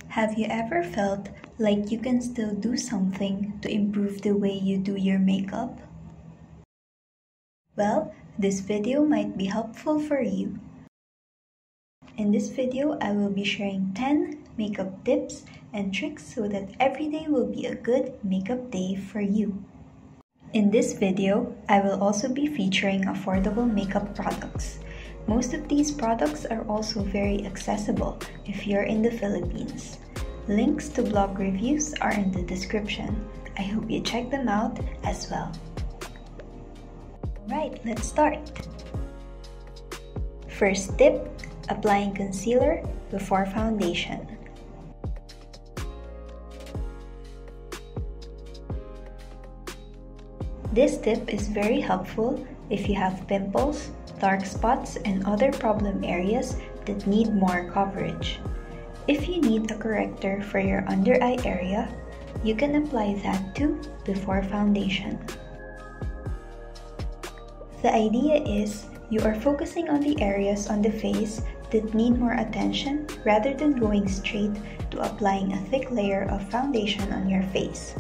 Have you ever felt like you can still do something to improve the way you do your makeup? Well, this video might be helpful for you. In this video, I will be sharing 10 makeup tips and tricks so that every day will be a good makeup day for you. In this video, I will also be featuring affordable makeup products. Most of these products are also very accessible if you're in the Philippines. Links to blog reviews are in the description. I hope you check them out as well. Alright, let's start. First tip, applying concealer before foundation. This tip is very helpful if you have pimples, dark spots, and other problem areas that need more coverage. If you need a corrector for your under eye area, you can apply that too before foundation. The idea is you are focusing on the areas on the face that need more attention rather than going straight to applying a thick layer of foundation on your face.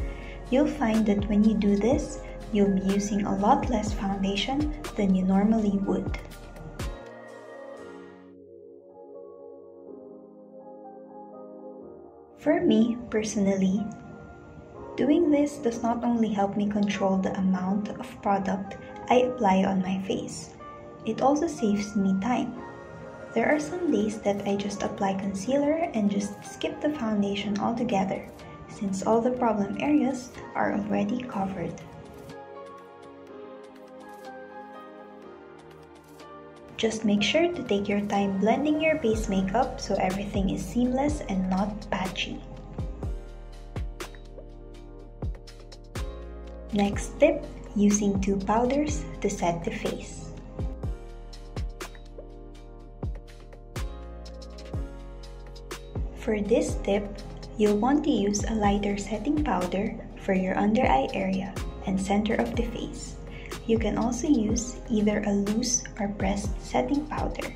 You'll find that when you do this, you'll be using a lot less foundation than you normally would. For me, personally, doing this does not only help me control the amount of product I apply on my face, it also saves me time. There are some days that I just apply concealer and just skip the foundation altogether, since all the problem areas are already covered. Just make sure to take your time blending your base makeup so everything is seamless and not patchy. Next tip, using two powders to set the face. For this tip, you'll want to use a lighter setting powder for your under eye area and center of the face. You can also use either a loose or pressed setting powder,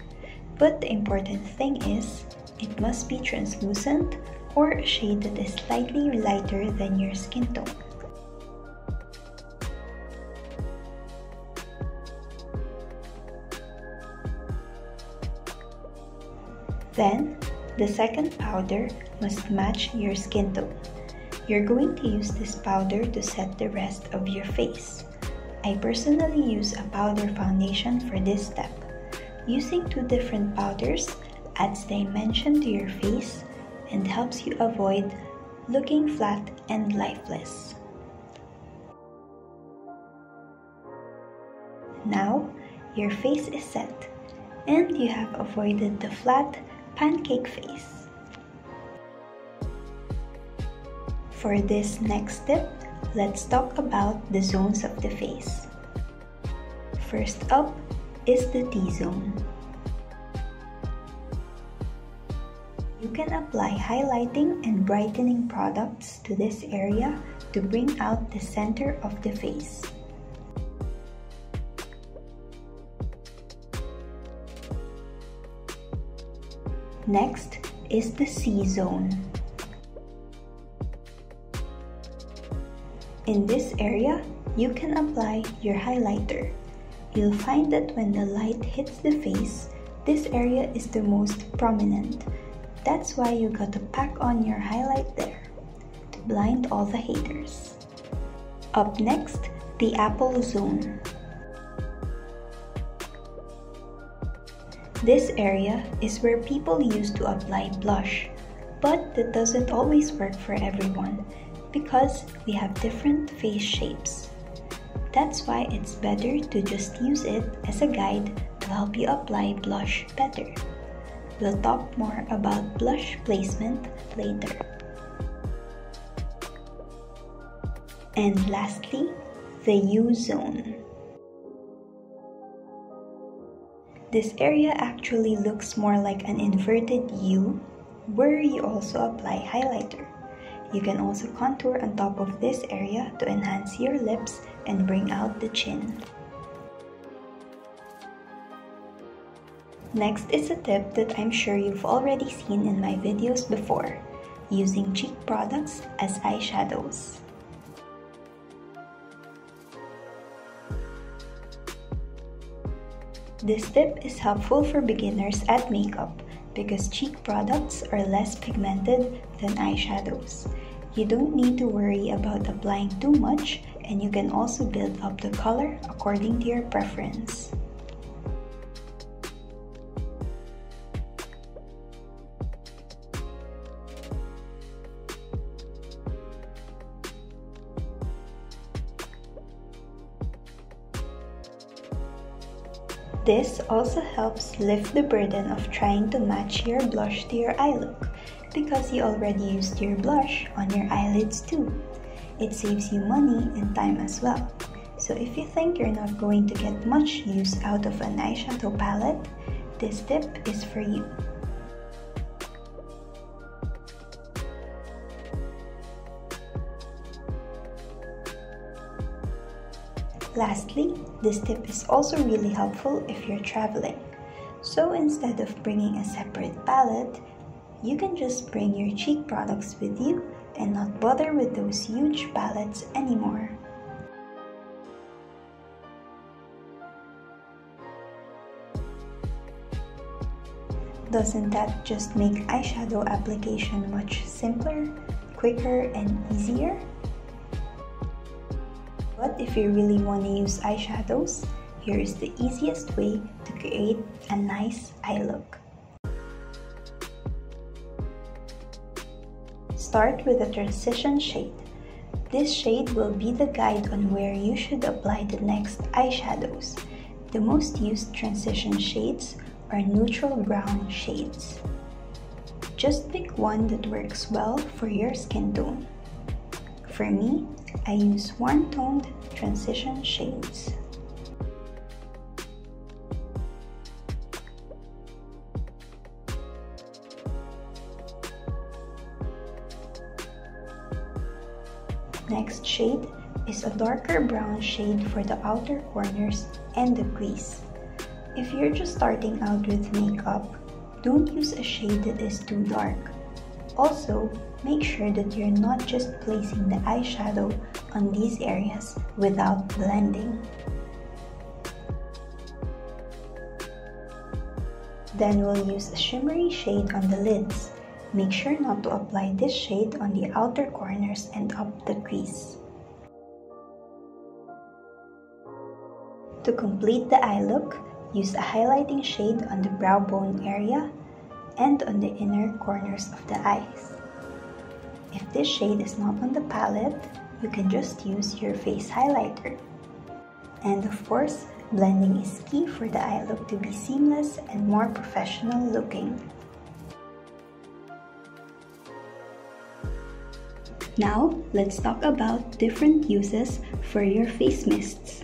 but the important thing is it must be translucent or a shade that is slightly lighter than your skin tone. Then, the second powder must match your skin tone. You're going to use this powder to set the rest of your face. I personally use a powder foundation for this step. Using two different powders adds dimension to your face and helps you avoid looking flat and lifeless. Now, your face is set and you have avoided the flat pancake face. For this next step, let's talk about the zones of the face. First up is the T-zone. You can apply highlighting and brightening products to this area to bring out the center of the face. Next is the C-zone. In this area, you can apply your highlighter. You'll find that when the light hits the face, this area is the most prominent. That's why you got to pack on your highlight there to blind all the haters. Up next, the apple zone. This area is where people used to apply blush, but that doesn't always work for everyone because we have different face shapes. That's why it's better to just use it as a guide to help you apply blush better. We'll talk more about blush placement later. And lastly, the U-zone. This area actually looks more like an inverted U, where you also apply highlighter. You can also contour on top of this area to enhance your lips and bring out the chin. Next is a tip that I'm sure you've already seen in my videos before, using cheek products as eyeshadows. This tip is helpful for beginners at makeup because cheek products are less pigmented than eyeshadows. You don't need to worry about applying too much, and you can also build up the color according to your preference. This also helps lift the burden of trying to match your blush to your eye look because you already used your blush on your eyelids too. It saves you money and time as well. So if you think you're not going to get much use out of an eyeshadow palette, this tip is for you. Lastly, this tip is also really helpful if you're traveling. So instead of bringing a separate palette, you can just bring your cheek products with you and not bother with those huge palettes anymore. Doesn't that just make eyeshadow application much simpler, quicker, and easier? But if you really want to use eyeshadows, here is the easiest way to create a nice eye look. Start with a transition shade. This shade will be the guide on where you should apply the next eyeshadows. The most used transition shades are neutral brown shades. Just pick one that works well for your skin tone. For me, I use warm-toned transition shades. Next shade is a darker brown shade for the outer corners and the crease. If you're just starting out with makeup, don't use a shade that is too dark. Also, make sure that you're not just placing the eyeshadow on these areas without blending. Then we'll use a shimmery shade on the lids. Make sure not to apply this shade on the outer corners and up the crease. To complete the eye look, use a highlighting shade on the brow bone area and on the inner corners of the eyes. If this shade is not on the palette, you can just use your face highlighter. And of course, blending is key for the eye look to be seamless and more professional looking. Now, let's talk about different uses for your face mists.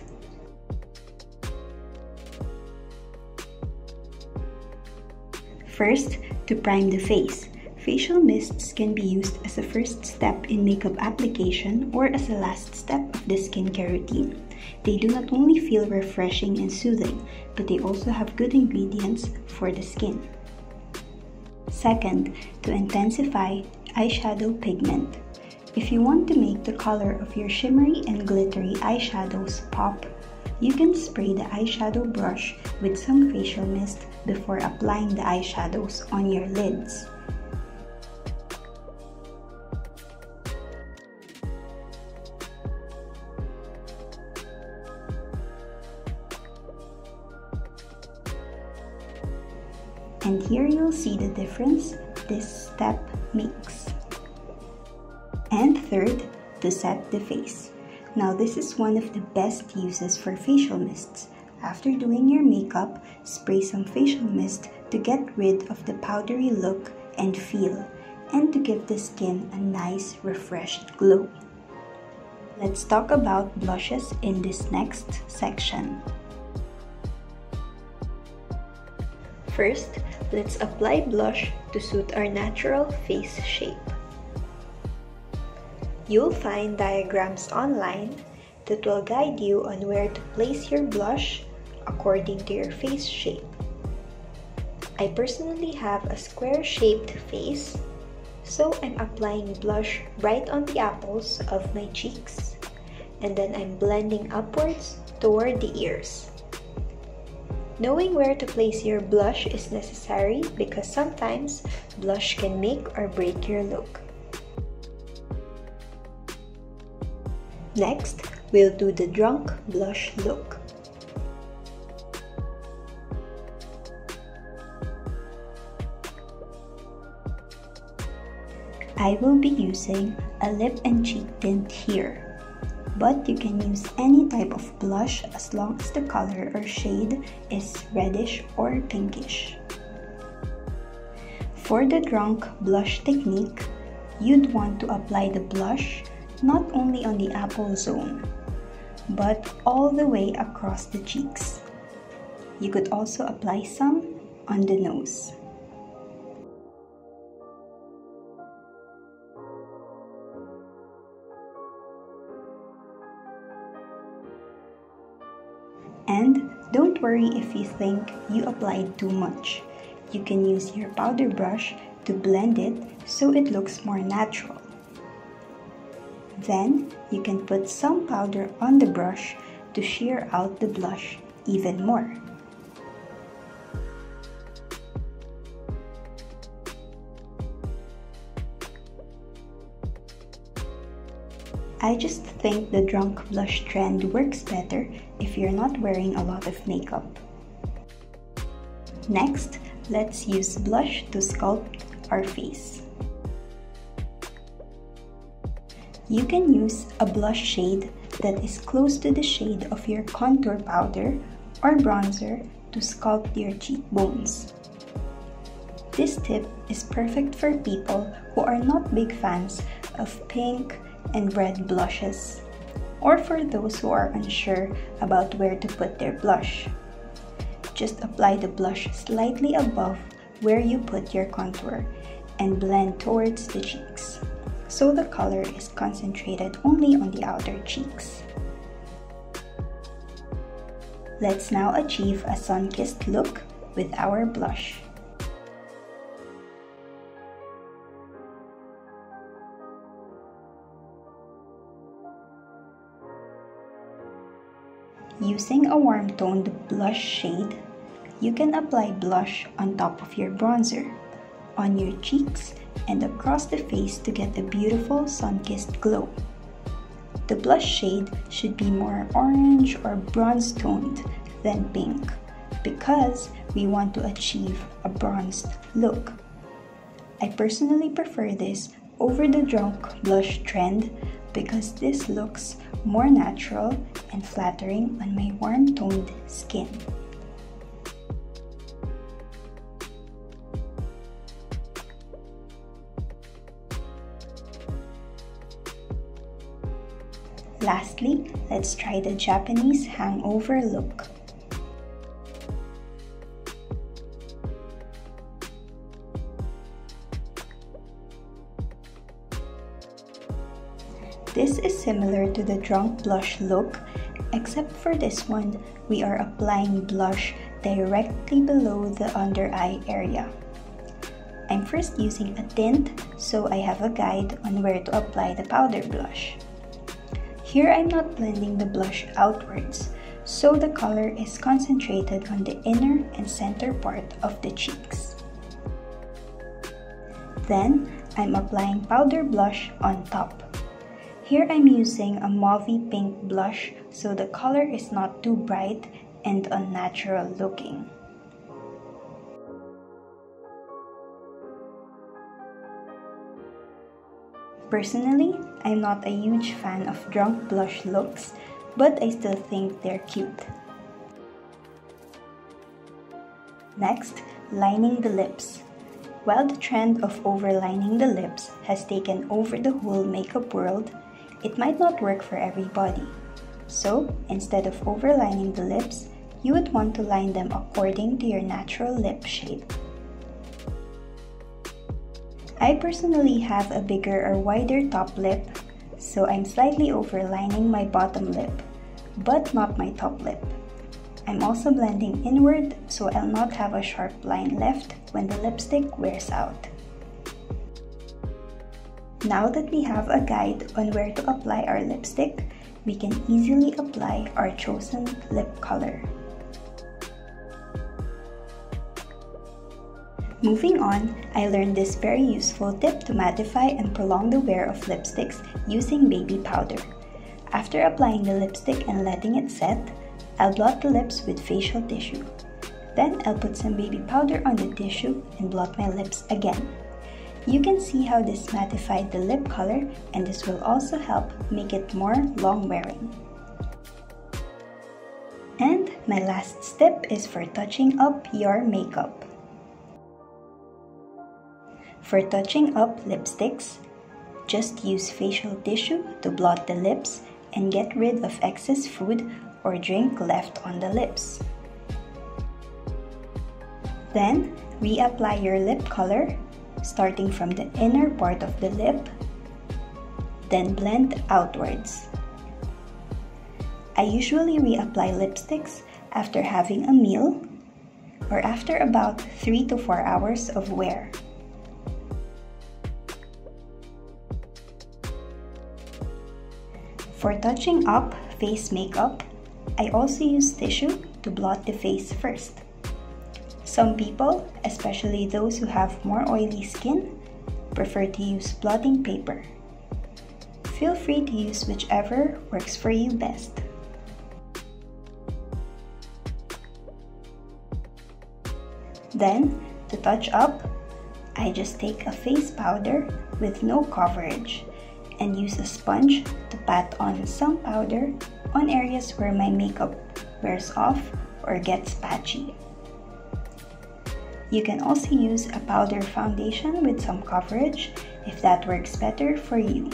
First, to prime the face. Facial mists can be used as a first step in makeup application or as a last step of the skincare routine. They do not only feel refreshing and soothing, but they also have good ingredients for the skin. Second, to intensify eyeshadow pigment. If you want to make the color of your shimmery and glittery eyeshadows pop, you can spray the eyeshadow brush with some facial mist before applying the eyeshadows on your lids. And here you'll see the difference this step makes. And third, to set the face. Now this is one of the best uses for facial mists. After doing your makeup, spray some facial mist to get rid of the powdery look and feel, and to give the skin a nice refreshed glow. Let's talk about blushes in this next section. First, let's apply blush to suit our natural face shape. You'll find diagrams online that will guide you on where to place your blush according to your face shape. I personally have a square-shaped face, So I'm applying blush right on the apples of my cheeks, and then I'm blending upwards toward the ears. Knowing where to place your blush is necessary because sometimes blush can make or break your look. Next, we'll do the drunk blush look. I will be using a lip and cheek tint here, but you can use any type of blush as long as the color or shade is reddish or pinkish. For the drunk blush technique, you'd want to apply the blush not only on the apple zone, but all the way across the cheeks. You could also apply some on the nose. And don't worry if you think you applied too much. You can use your powder brush to blend it so it looks more natural. Then you can put some powder on the brush to sheer out the blush even more. I just think the drunk blush trend works better if you're not wearing a lot of makeup. Next, let's use blush to sculpt our face. You can use a blush shade that is close to the shade of your contour powder or bronzer to sculpt your cheekbones. This tip is perfect for people who are not big fans of pink and red blushes, or for those who are unsure about where to put their blush. Just apply the blush slightly above where you put your contour and blend towards the cheeks, so the color is concentrated only on the outer cheeks. Let's now achieve a sun-kissed look with our blush. Using a warm-toned blush shade, you can apply blush on top of your bronzer, on your cheeks, and across the face to get a beautiful sun-kissed glow. The blush shade should be more orange or bronze-toned than pink because we want to achieve a bronzed look. I personally prefer this over the drunk blush trend because this looks more natural and flattering on my warm-toned skin. Lastly, let's try the Japanese hangover look. This is similar to the drunk blush look, except for this one, we are applying blush directly below the under eye area. I'm first using a tint, so I have a guide on where to apply the powder blush. Here I'm not blending the blush outwards, so the color is concentrated on the inner and center part of the cheeks. Then, I'm applying powder blush on top. Here I'm using a mauvey pink blush so the color is not too bright and unnatural looking. Personally, I'm not a huge fan of drunk blush looks, but I still think they're cute. Next, lining the lips. While the trend of overlining the lips has taken over the whole makeup world, it might not work for everybody. So, instead of overlining the lips, you would want to line them according to your natural lip shape. I personally have a bigger or wider top lip, so I'm slightly overlining my bottom lip, but not my top lip. I'm also blending inward so I'll not have a sharp line left when the lipstick wears out. Now that we have a guide on where to apply our lipstick, we can easily apply our chosen lip color. Moving on, I learned this very useful tip to mattify and prolong the wear of lipsticks using baby powder. After applying the lipstick and letting it set, I'll blot the lips with facial tissue. Then I'll put some baby powder on the tissue and blot my lips again. You can see how this mattified the lip color, and this will also help make it more long-wearing. And my last step is for touching up your makeup. For touching up lipsticks, just use facial tissue to blot the lips and get rid of excess food or drink left on the lips. Then, reapply your lip color, starting from the inner part of the lip, then blend outwards. I usually reapply lipsticks after having a meal or after about 3 to 4 hours of wear. For touching up face makeup, I also use tissue to blot the face first. Some people, especially those who have more oily skin, prefer to use blotting paper. Feel free to use whichever works for you best. Then, to touch up, I just take a face powder with no coverage and use a sponge to pat on some powder on areas where my makeup wears off or gets patchy. You can also use a powder foundation with some coverage if that works better for you.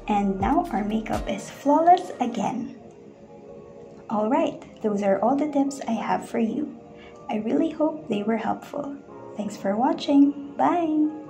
And now our makeup is flawless again. Alright, those are all the tips I have for you. I really hope they were helpful. Thanks for watching. Bye!